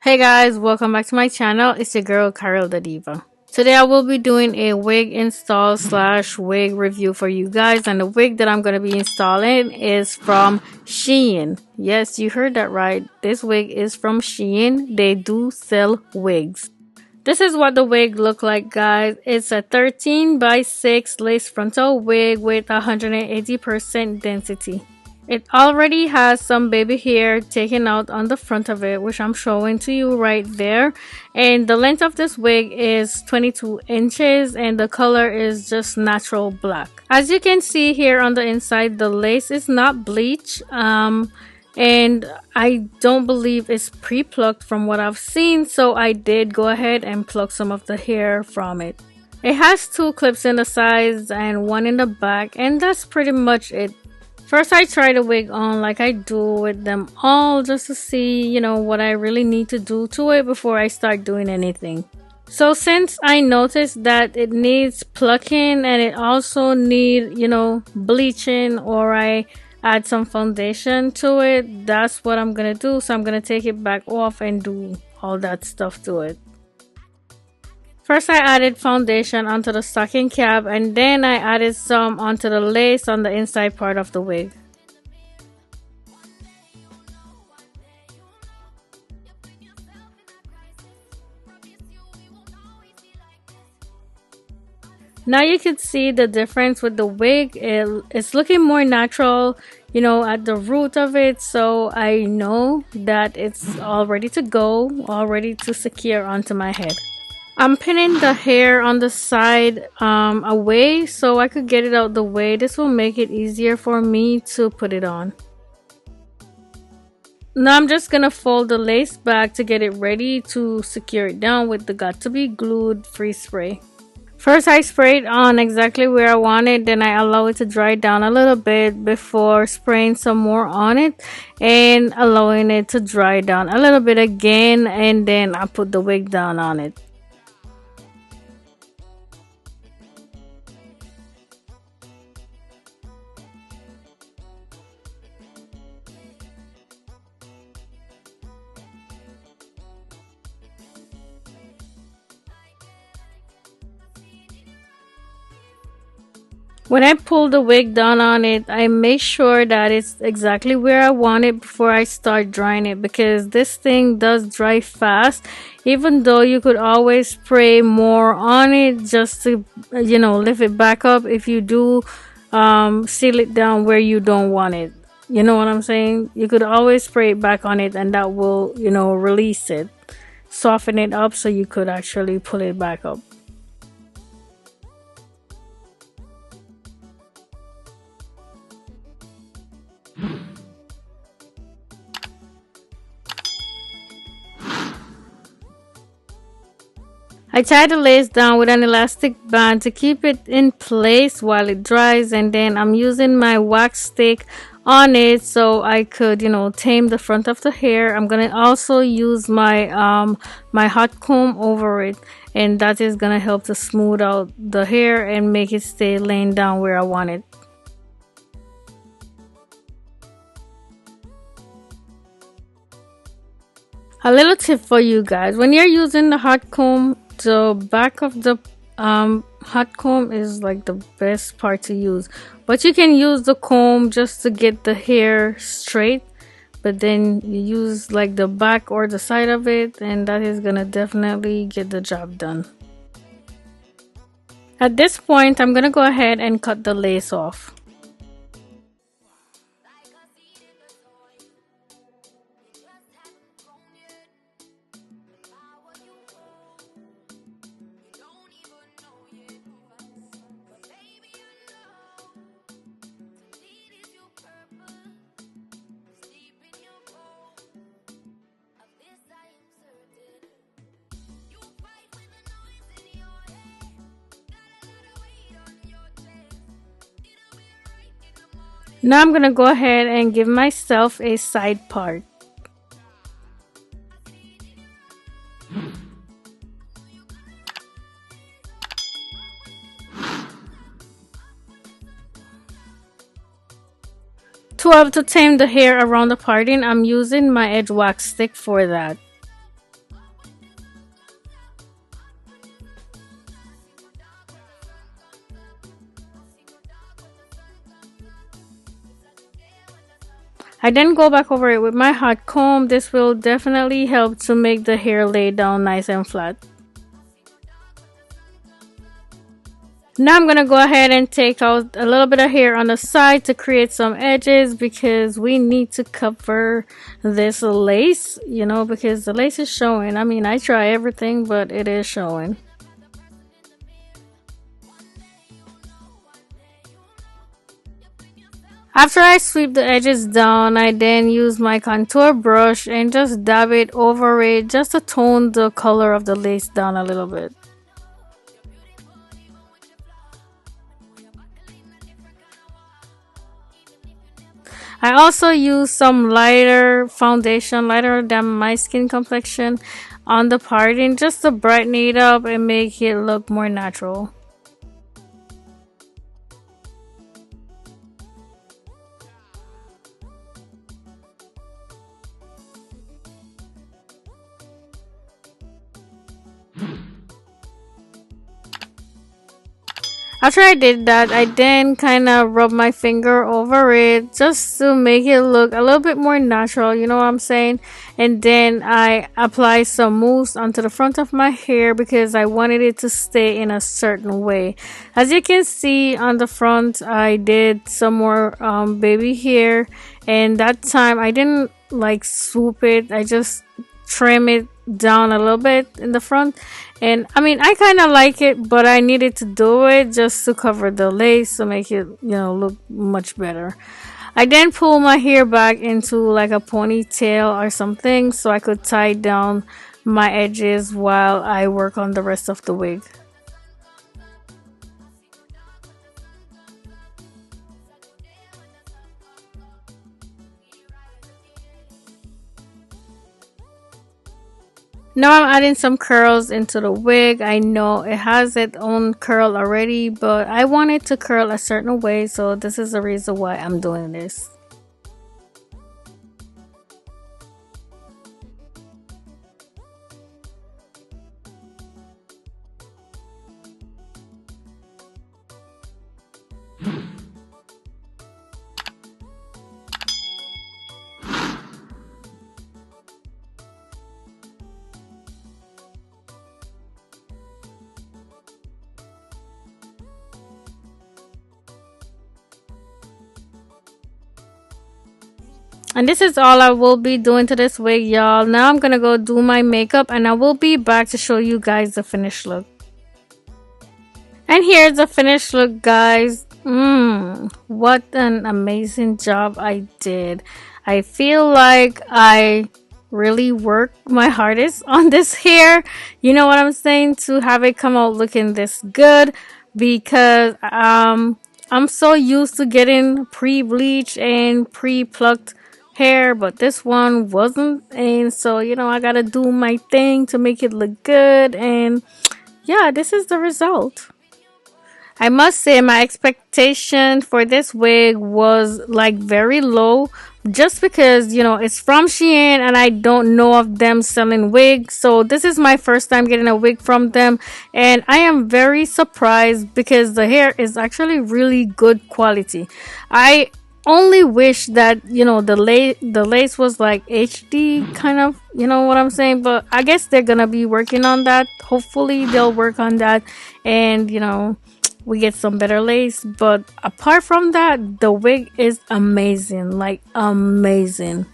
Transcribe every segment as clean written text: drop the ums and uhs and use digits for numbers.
Hey guys, welcome back to my channel. It's your girl Karrill DaDiva. Today I will be doing a wig install slash wig review for you guys, and the wig that I'm going to be installing is from SHEIN. Yes, you heard that right. This wig is from SHEIN. They do sell wigs. This is what the wig look like, guys. It's a 13 by 6 lace frontal wig with 180% density. It already has some baby hair taken out on the front of it, which I'm showing to you right there. And the length of this wig is 22 inches and the color is just natural black. As you can see here on the inside, the lace is not bleach. And I don't believe it's pre-plucked from what I've seen, so I did go ahead and pluck some of the hair from it. It has two clips in the sides and one in the back, and that's pretty much it. First, I try the wig on like I do with them all, just to see, what I really need to do to it before I start doing anything. So since I noticed that it needs plucking and it also needs, bleaching, or I add some foundation to it, that's what I'm gonna do. So I'm gonna take it back off and do all that stuff to it. First, I added foundation onto the stocking cap, and then I added some onto the lace on the inside part of the wig. Now you can see the difference with the wig. It's looking more natural, at the root of it. So I know that it's all ready to go, all ready to secure onto my head. I'm pinning the hair on the side away so I could get it out the way. This will make it easier for me to put it on. Now I'm just gonna fold the lace back to get it ready to secure it down with the got to be glued free spray. First, I spray it on exactly where I want it, then I allow it to dry down a little bit before spraying some more on it and allowing it to dry down a little bit again, and then I put the wig down on it. When I pull the wig down on it, I make sure that it's exactly where I want it before I start drying it, because this thing does dry fast, even though you could always spray more on it just to, lift it back up if you do seal it down where you don't want it. You know what I'm saying? You could always spray it back on it and that will, release it, soften it up so you could actually pull it back up. I tie the lace down with an elastic band to keep it in place while it dries, and then I'm using my wax stick on it so I could, tame the front of the hair. I'm gonna also use my hot comb over it, and that is gonna help to smooth out the hair and make it stay laying down where I want it. A little tip for you guys: when you're using the hot comb, the back of the hot comb is like the best part to use, but you can use the comb just to get the hair straight, but then you use like the back or the side of it, and that is gonna definitely get the job done. At this point, I'm gonna go ahead and cut the lace off. Now I'm gonna go ahead and give myself a side part. To tame the hair around the parting, I'm using my edge wax stick for that. I then go back over it with my hot comb. This will definitely help to make the hair lay down nice and flat. Now I'm gonna go ahead and take out a little bit of hair on the side to create some edges because we need to cover this lace, because the lace is showing. I mean, I try everything, but it is showing. After I sweep the edges down, I then use my contour brush and just dab it over it just to tone the color of the lace down a little bit. I also use some lighter foundation, lighter than my skin complexion, on the parting just to brighten it up and make it look more natural. After I did that, I then kind of rub my finger over it just to make it look a little bit more natural, you know what I'm saying? And then I apply some mousse onto the front of my hair because I wanted it to stay in a certain way. As you can see on the front, I did some more baby hair, and that time I didn't like swoop it, I just trim it down a little bit in the front. And I mean, I kind of like it, but I needed to do it just to cover the lace to make it look much better. I then pull my hair back into like a ponytail or something so I could tie down my edges while I work on the rest of the wig. Now I'm adding some curls into the wig. I know it has its own curl already, but I want it to curl a certain way, so this is the reason why I'm doing this. And this is all I will be doing to this wig, y'all. Now I'm gonna go do my makeup and I will be back to show you guys the finished look. And here's the finished look, guys. What an amazing job I did. I feel like I really worked my hardest on this hair. You know what I'm saying? To have it come out looking this good, because I'm so used to getting pre-bleach and pre-plucked hair, but this one wasn't, and so I gotta do my thing to make it look good. And yeah, this is the result. I must say my expectation for this wig was like very low, just because it's from SHEIN and I don't know of them selling wigs. So this is my first time getting a wig from them, and I am very surprised because the hair is actually really good quality. I only wish that the lace was like HD kind of, you know what I'm saying, but I guess they're gonna be working on that. Hopefully they'll work on that, and we get some better lace. But apart from that, the wig is amazing, like amazing.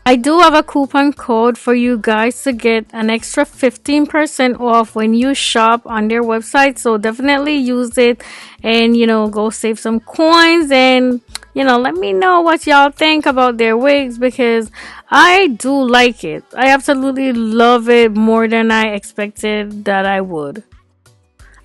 I do have a coupon code for you guys to get an extra 15% off when you shop on their website. So definitely use it and, go save some coins, and, let me know what y'all think about their wigs, because I do like it. I absolutely love it more than I expected that I would.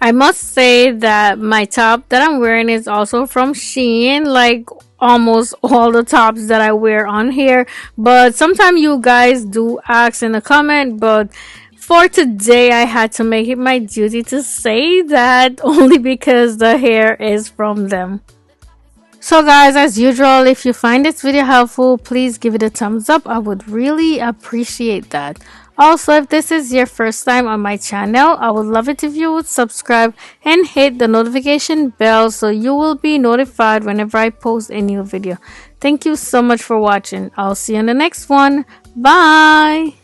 I must say that my top that I'm wearing is also from SHEIN, like almost all the tops that I wear on here. But sometimes you guys do ask in the comment, but for today I had to make it my duty to say that only because the hair is from them. So guys, as usual, if you find this video helpful, please give it a thumbs up. I would really appreciate that. Also, if this is your first time on my channel, I would love it if you would subscribe and hit the notification bell so you will be notified whenever I post a new video. Thank you so much for watching. I'll see you in the next one. Bye.